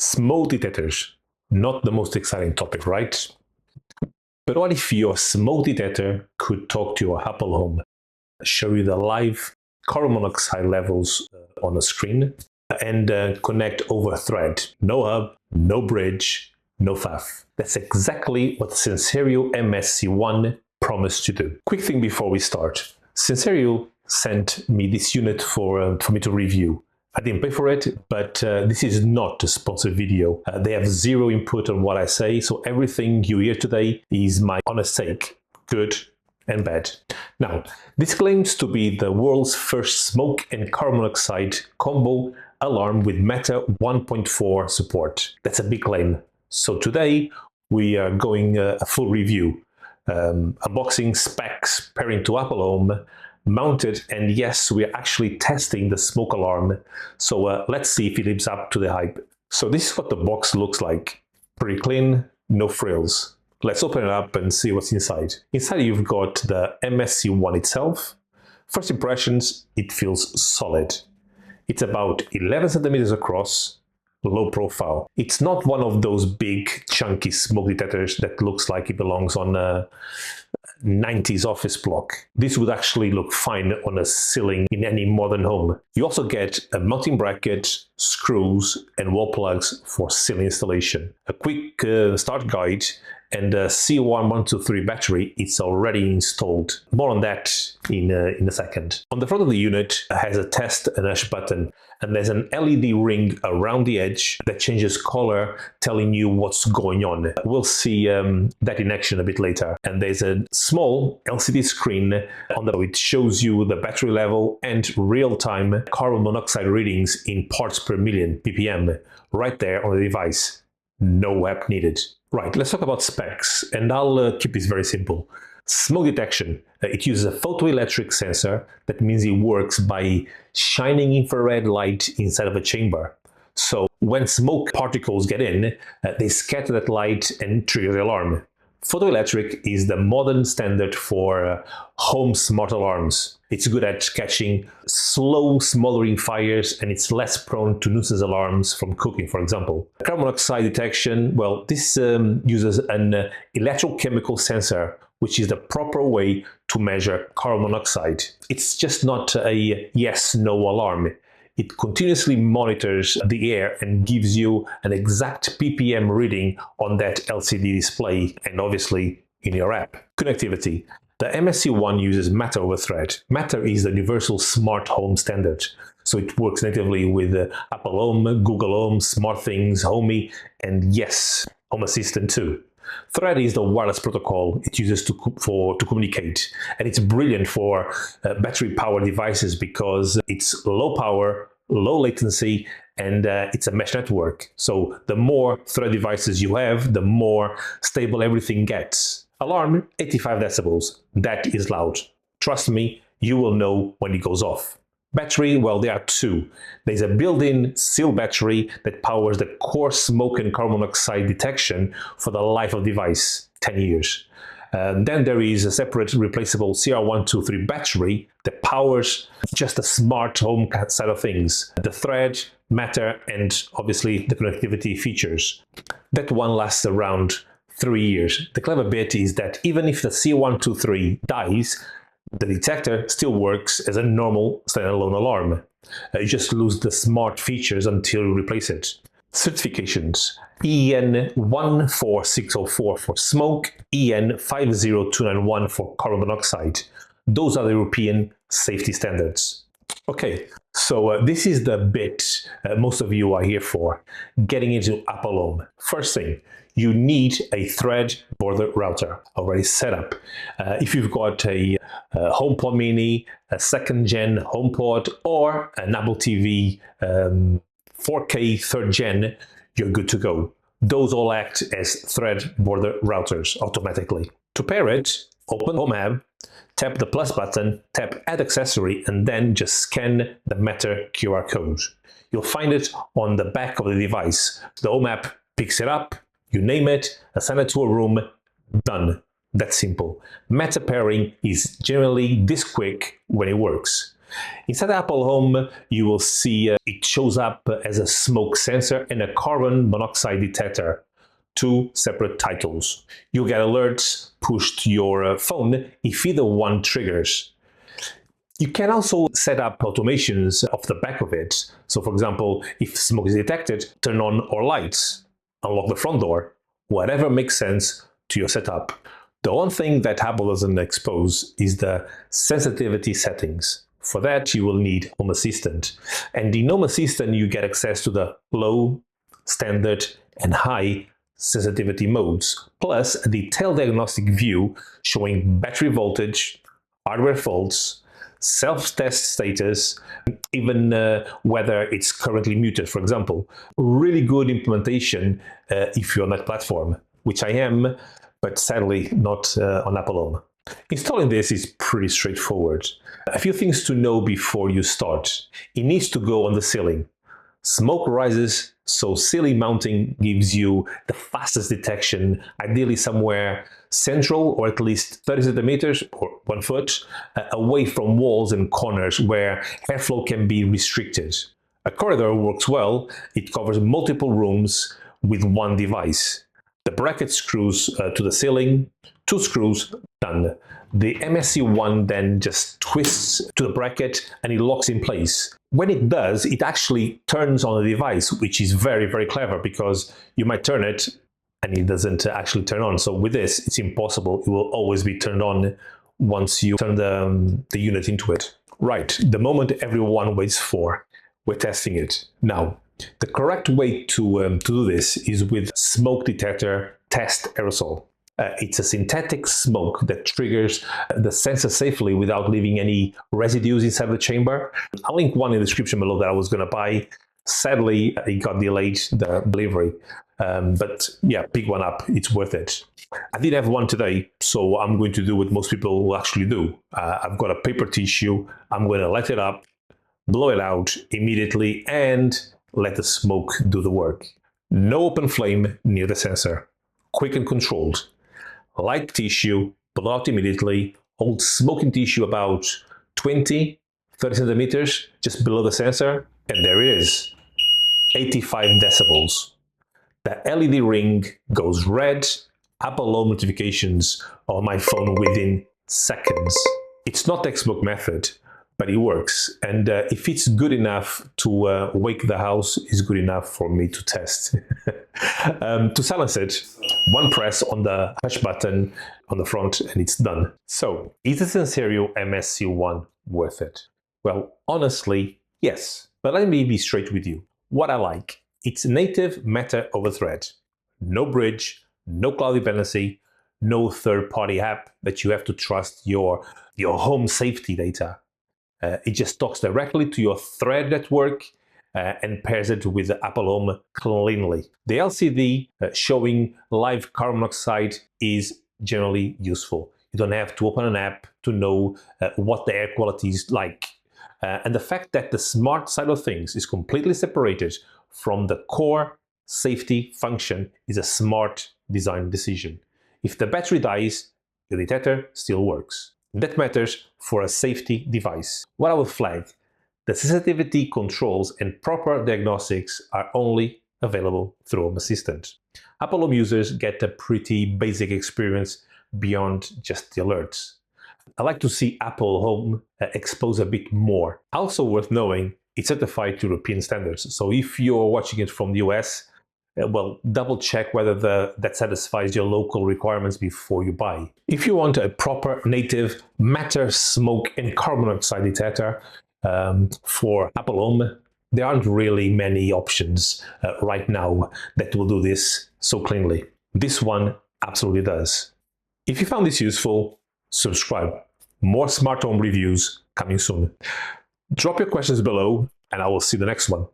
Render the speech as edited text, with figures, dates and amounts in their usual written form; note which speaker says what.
Speaker 1: Smoke detectors, not the most exciting topic, right? But what if your smoke detector could talk to your Apple Home, show you the live carbon monoxide levels on a screen, and connect over Thread? No hub, no bridge, no faff. That's exactly what Sensereo MSC-1 promised to do. Quick thing before we start. Sensereo sent me this unit for me to review. I didn't pay for it, but this is not a sponsored video. They have zero input on what I say, so everything you hear today is my honest take, good and bad. Now, this claims to be the world's first smoke and carbon monoxide combo alarm with Meta 1.4 support. That's a big claim. So today we are going a full review, unboxing, specs, pairing to Apple Home, mounted, and yes, we're actually testing the smoke alarm. So let's see if it lives up to the hype. So this is what the box looks like. Pretty clean, no frills. Let's open it up and see what's inside. Inside you've got the MSC-1 itself. First impressions, it feels solid. It's about 11 centimeters across, low profile. It's not one of those big chunky smoke detectors that looks like it belongs on a 90s office block. This would actually look fine on a ceiling in any modern home. You also get a mounting bracket, screws and wall plugs for ceiling installation. A quick start guide and a C1-123 battery. It's already installed. More on that in a second. On the front of the unit has a test and hush button, and there's an LED ring around the edge that changes color, telling you what's going on. We'll see that in action a bit later. And there's a small LCD screen on the it shows you the battery level and real-time carbon monoxide readings in parts per million, ppm, right there on the device. No app needed. Right, let's talk about specs, and I'll keep this very simple. Smoke detection. It uses a photoelectric sensor. That means it works by shining infrared light inside of a chamber. So when smoke particles get in, they scatter that light and trigger the alarm. Photoelectric is the modern standard for home smart alarms. It's good at catching slow smoldering fires, and it's less prone to nuisance alarms from cooking, for example. Carbon monoxide detection, well, this uses an electrochemical sensor, which is the proper way to measure carbon monoxide. It's just not a yes-no alarm. It continuously monitors the air and gives you an exact ppm reading on that LCD display and obviously in your app. Connectivity. The MSC-1 uses Matter over Thread. Matter is the universal smart home standard. So it works natively with Apple Home, Google Home, SmartThings, Homey, and yes, Home Assistant too. Thread is the wireless protocol it uses to communicate, and it's brilliant for battery-powered devices because it's low power, low latency, and it's a mesh network. So the more Thread devices you have, the more stable everything gets. Alarm, 85 decibels. That is loud. Trust me, you will know when it goes off. Battery, well, there are two. There's a built-in seal battery that powers the core smoke and carbon monoxide detection for the life of the device, 10 years. Then there is a separate replaceable CR123 battery that powers just the smart home side of things, the Thread, Matter, and obviously the connectivity features. That one lasts around 3 years. The clever bit is that even if the CR123 dies, the detector still works as a normal standalone alarm. You just lose the smart features until you replace it. Certifications. EN 14604 for smoke, EN 50291 for carbon monoxide. Those are the European safety standards. Okay, so this is the bit most of you are here for, getting into Apple Home. First thing, you need a Thread border router already set up. If you've got a HomePod Mini, a second-gen HomePod, or an Apple TV 4K third-gen, you're good to go. Those all act as Thread border routers automatically. To pair it, open Home app, tap the plus button, tap Add Accessory, and then just scan the Matter QR code. You'll find it on the back of the device. The Home app picks it up, you name it, assign it to a room, done. That's simple. Matter pairing is generally this quick when it works. Inside Apple Home, you will see it shows up as a smoke sensor and a carbon monoxide detector. Two separate titles. You'll get alerts pushed to your phone if either one triggers. You can also set up automations off the back of it. So for example, if smoke is detected, turn on all lights, unlock the front door, whatever makes sense to your setup. The one thing that Apple doesn't expose is the sensitivity settings. For that, you will need Home Assistant. And in Home Assistant, you get access to the low, standard, and high sensitivity modes, plus a detailed diagnostic view showing battery voltage, hardware faults, self-test status, even whether it's currently muted, for example. Really good implementation if you're on that platform, which I am, but sadly not on Apple Home. Installing this is pretty straightforward. A few things to know before you start. It needs to go on the ceiling. Smoke rises, so ceiling mounting gives you the fastest detection, ideally somewhere central or at least 30 centimeters or 1 foot away from walls and corners where airflow can be restricted. A corridor works well. It covers multiple rooms with one device. The bracket screws to the ceiling, 2 screws, done. The MSC-1 then just twists to the bracket and it locks in place. When it does, it actually turns on the device, which is very, very clever because you might turn it and it doesn't actually turn on. So with this, it's impossible. It will always be turned on once you turn the unit into it. Right, the moment everyone waits for, we're testing it. Now, the correct way to do this is with smoke detector test aerosol. It's a synthetic smoke that triggers the sensor safely without leaving any residues inside the chamber. I'll link one in the description below that I was going to buy. Sadly, it got delayed, the delivery. But yeah, pick one up. It's worth it. I did have one today, so I'm going to do what most people will actually do. I've got a paper tissue. I'm going to light it up, blow it out immediately, and let the smoke do the work. No open flame near the sensor. Quick and controlled. Light tissue, blow out immediately, hold smoking tissue about 20, 30 centimeters just below the sensor, and there it is, 85 decibels. The LED ring goes red, Apple Home notifications on my phone within seconds. It's not textbook method, but it works. And if it's good enough to wake the house, it's good enough for me to test. To silence it, one press on the hush button on the front and it's done. So, is the Sensereo MSC-1 worth it? Well, honestly, yes. But let me be straight with you. What I like, it's native Meta over Thread. No bridge, no cloud dependency, no third-party app that you have to trust your home safety data. It just talks directly to your Thread network and pairs it with the Apple Home cleanly. The LCD showing live carbon monoxide is generally useful. You don't have to open an app to know what the air quality is like. And the fact that the smart side of things is completely separated from the core safety function is a smart design decision. If the battery dies, the detector still works. That matters for a safety device. What I would flag, the sensitivity controls and proper diagnostics are only available through Home Assistant. Apple Home users get a pretty basic experience beyond just the alerts. I like to see Apple Home expose a bit more. Also worth knowing, it's certified to European standards. So if you're watching it from the US, well, double check whether that satisfies your local requirements before you buy. If you want a proper native matter, smoke, and carbon monoxide detector for Apple Home, there aren't really many options right now that will do this so cleanly. This one absolutely does. If you found this useful, subscribe. More smart home reviews coming soon. Drop your questions below, and I will see you in the next one.